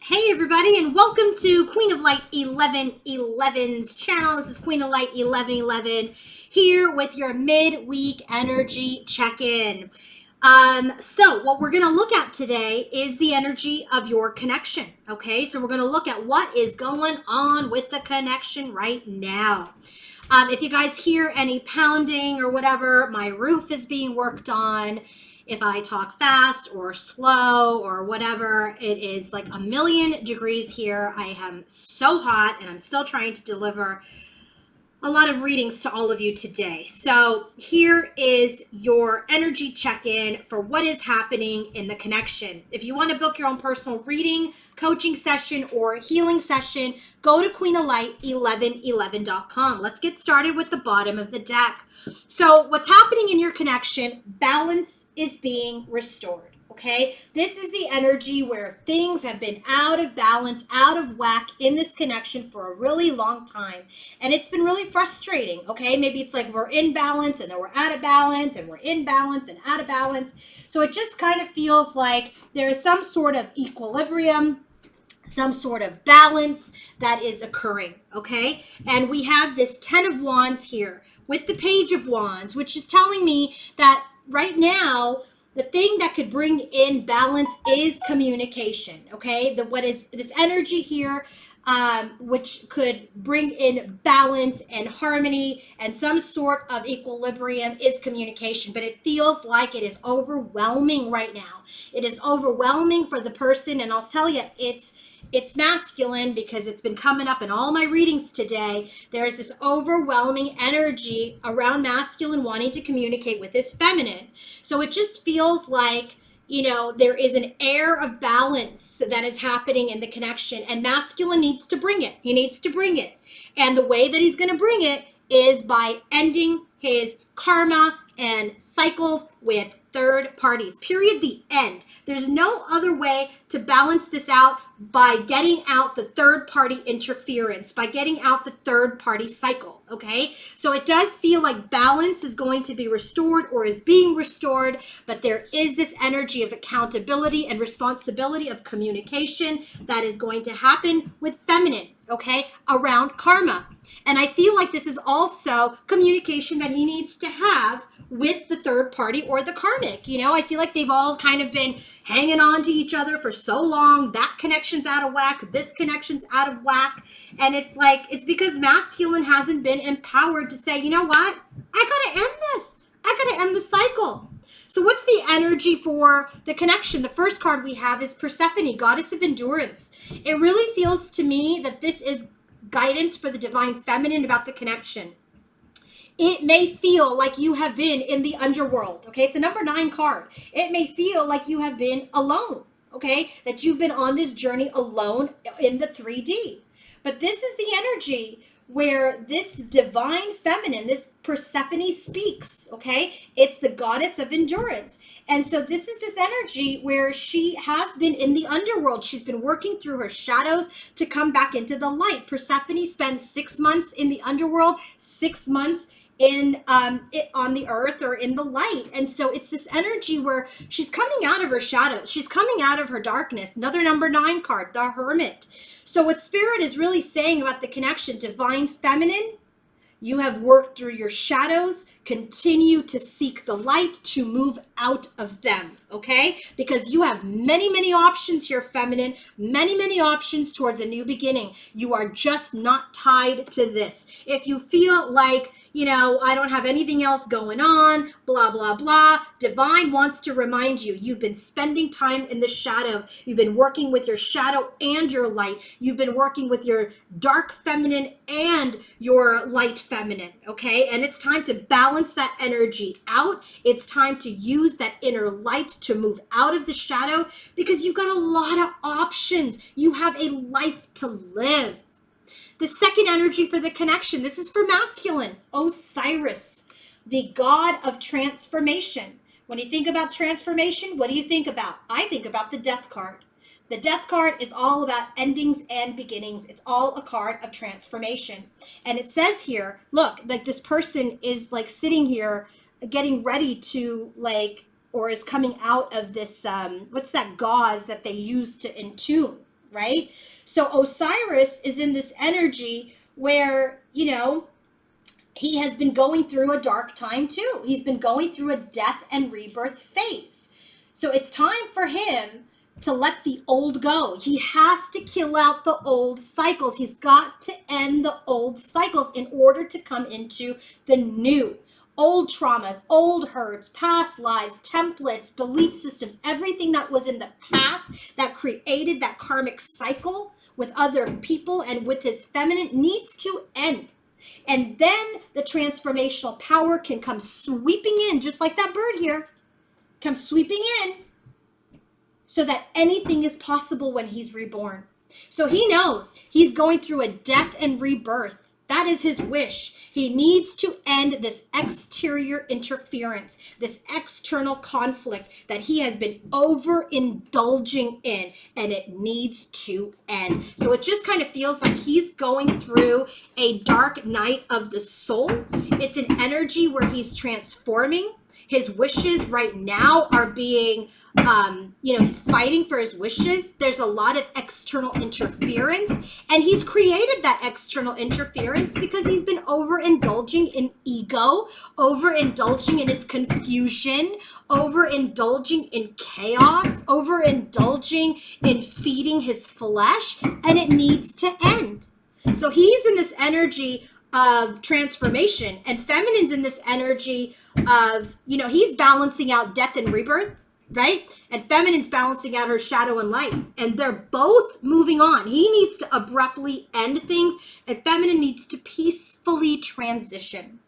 Hey everybody, and welcome to Queen of Light 1111's channel. This is Queen of Light 1111 here with your midweek energy check-in. So what we're going to look at today is the energy of your connection. Okay, so we're going to look at what is going on with the connection right now. If you guys hear any pounding or whatever, my roof is being worked on. If I talk fast or slow or whatever, it is like a million degrees here. I am so hot and I'm still trying to deliver a lot of readings to all of you today. So here is your energy check-in for what is happening in the connection. If you want to book your own personal reading, coaching session, or healing session, go to queenoflight1111.com. Let's get started with the bottom of the deck. So what's happening in your connection? Balance is being restored. Okay, this is the energy where things have been out of balance, out of whack in this connection for a really long time. And it's been really frustrating. Okay, maybe it's like we're in balance and then we're out of balance and we're in balance and out of balance. So it just kind of feels like there is some sort of equilibrium, some sort of balance that is occurring, okay? And we have this 10 of Wands here with the Page of Wands, which is telling me that right now, the thing that could bring in balance is communication, okay? What is this energy here, which could bring in balance and harmony and some sort of equilibrium is communication, but it feels like it is overwhelming right now. It is overwhelming for the person, and I'll tell you, it's masculine because it's been coming up in all my readings today. There's this overwhelming energy around masculine wanting to communicate with this feminine. So it just feels like, there is an air of balance that is happening in the connection, and masculine needs to bring it. He needs to bring it. And the way that he's going to bring it is by ending his karma and cycles with third parties. Period. The end. There's no other way to balance this out by getting out the third party interference, by getting out the third party cycle. Okay. So it does feel like balance is going to be restored or is being restored, but there is this energy of accountability and responsibility of communication that is going to happen with feminine, okay, around karma. And I feel like this is also communication that he needs to have with the third party or the karmic. I feel like they've all kind of been hanging on to each other for so long. That connection's out of whack. This connection's out of whack. And it's like, it's because masculine hasn't been empowered to say, you know what? I got to end this. I got to end the cycle. So what's the energy for the connection? The first card we have is Persephone, goddess of endurance. It really feels to me that this is guidance for the divine feminine about the connection. It may feel like you have been in the underworld, okay? It's a number 9 card. It may feel like you have been alone, okay? That you've been on this journey alone in the 3D. But this is the energy where this divine feminine, this Persephone speaks, okay? It's the goddess of endurance. And so this is this energy where she has been in the underworld. She's been working through her shadows to come back into the light. Persephone spends 6 months in the underworld, 6 months in on the earth or in the light. And so it's this energy where she's coming out of her shadows. She's coming out of her darkness. Another number 9 card, the Hermit. So what Spirit is really saying about the connection, divine feminine, you have worked through your shadows. Continue to seek the light to move out of them, okay? Because you have many, many options here, feminine. Many, many options towards a new beginning. You are just not tied to this. If you feel like, I don't have anything else going on, blah, blah, blah. Divine wants to remind you, you've been spending time in the shadows. You've been working with your shadow and your light. You've been working with your dark feminine and your light feminine, okay? And it's time to balance that energy out. It's time to use that inner light to move out of the shadow because you've got a lot of options. You have a life to live. The second energy for the connection, this is for masculine, Osiris, the god of transformation. When you think about transformation, what do you think about? I think about the Death card. The Death card is all about endings and beginnings. It's all a card of transformation. And it says here, look, like this person is like sitting here getting ready to or is coming out of this, what's that gauze that they use to entomb? right? So Osiris is in this energy where, he has been going through a dark time too. He's been going through a death and rebirth phase. So it's time for him to let the old go. He has to kill out the old cycles. He's got to end the old cycles in order to come into the new. Old traumas, old hurts, past lives, templates, belief systems, everything that was in the past that created that karmic cycle with other people and with his feminine needs to end. And then the transformational power can come sweeping in, just like that bird here, come sweeping in, so that anything is possible when he's reborn. So he knows he's going through a death and rebirth. That is his wish. He needs to end this exterior interference, this external conflict that he has been overindulging in, and it needs to end. So it just kind of feels like he's going through a dark night of the soul. It's an energy where he's transforming. His wishes right now are being, he's fighting for his wishes. There's a lot of external interference, and he's created that external interference because he's been overindulging in ego, overindulging in his confusion, overindulging in chaos, overindulging in feeding his flesh, and it needs to end. So he's in this energy of transformation, and feminine's in this energy of, he's balancing out death and rebirth, right? And feminine's balancing out her shadow and light, and they're both moving on. He needs to abruptly end things, and feminine needs to peacefully transition.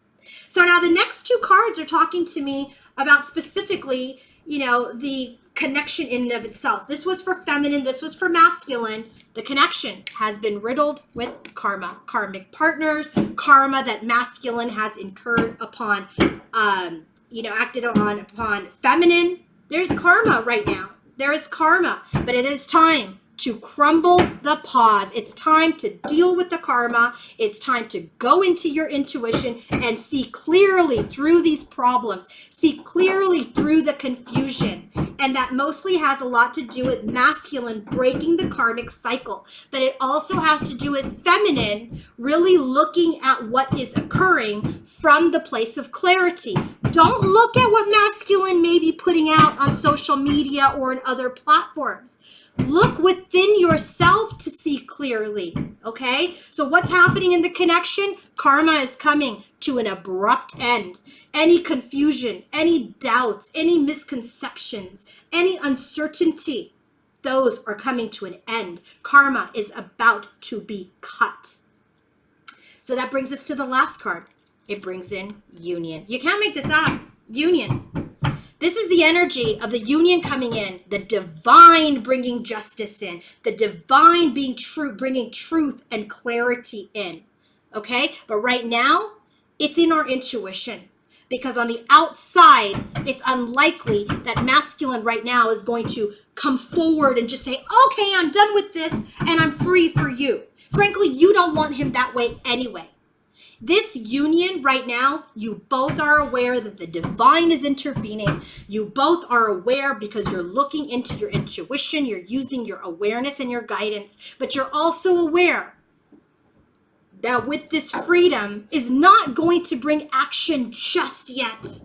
So now the next two cards are talking to me about specifically, the connection in and of itself. This was for feminine, this was for masculine. The connection has been riddled with karma, karmic partners, karma that masculine has incurred upon, acted upon feminine. There's karma right now. There is karma, but it is time to crumble the pause. It's time to deal with the karma. It's time to go into your intuition and see clearly through these problems, see clearly through the confusion. And that mostly has a lot to do with masculine breaking the karmic cycle. But it also has to do with feminine really looking at what is occurring from the place of clarity. Don't look at what masculine may be putting out on social media or in other platforms. Look within yourself to see clearly, okay? So what's happening in the connection? Karma is coming to an abrupt end. Any confusion, any doubts, any misconceptions, any uncertainty, those are coming to an end. Karma is about to be cut. So that brings us to the last card. It brings in union. You can't make this up. Union. This is the energy of the union coming in, the divine bringing justice in, the divine being true, bringing truth and clarity in, okay? But right now, it's in our intuition, because on the outside, it's unlikely that masculine right now is going to come forward and just say, okay, I'm done with this and I'm free for you. Frankly, you don't want him that way anyway. This union right now, you both are aware that the divine is intervening. You both are aware because you're looking into your intuition, you're using your awareness and your guidance, but you're also aware that with this freedom is not going to bring action just yet.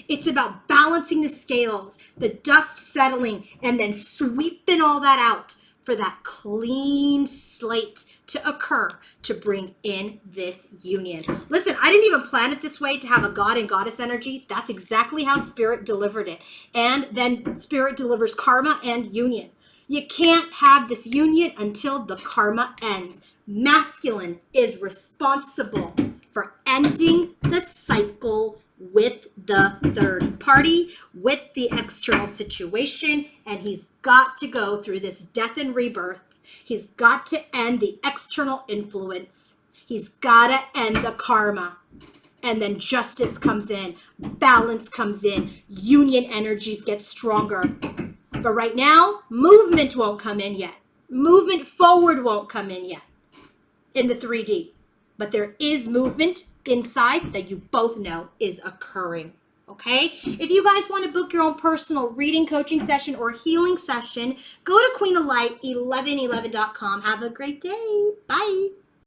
It's about balancing the scales, the dust settling, and then sweeping all that out for that clean slate to occur to bring in this union. Listen, I didn't even plan it this way to have a god and goddess energy. That's exactly how Spirit delivered it. And then Spirit delivers karma and union. You can't have this union until the karma ends. Masculine is responsible for ending the cycle with the third party, with the external situation, and he's got to go through this death and rebirth. He's got to end the external influence. He's got to end the karma. And then justice comes in, balance comes in, union energies get stronger. But right now, movement won't come in yet. Movement forward won't come in yet in the 3D. But there is movement inside that you both know is occurring. Okay? If you guys want to book your own personal reading, coaching session, or healing session, go to queenoflight1111.com. Have a great day. Bye.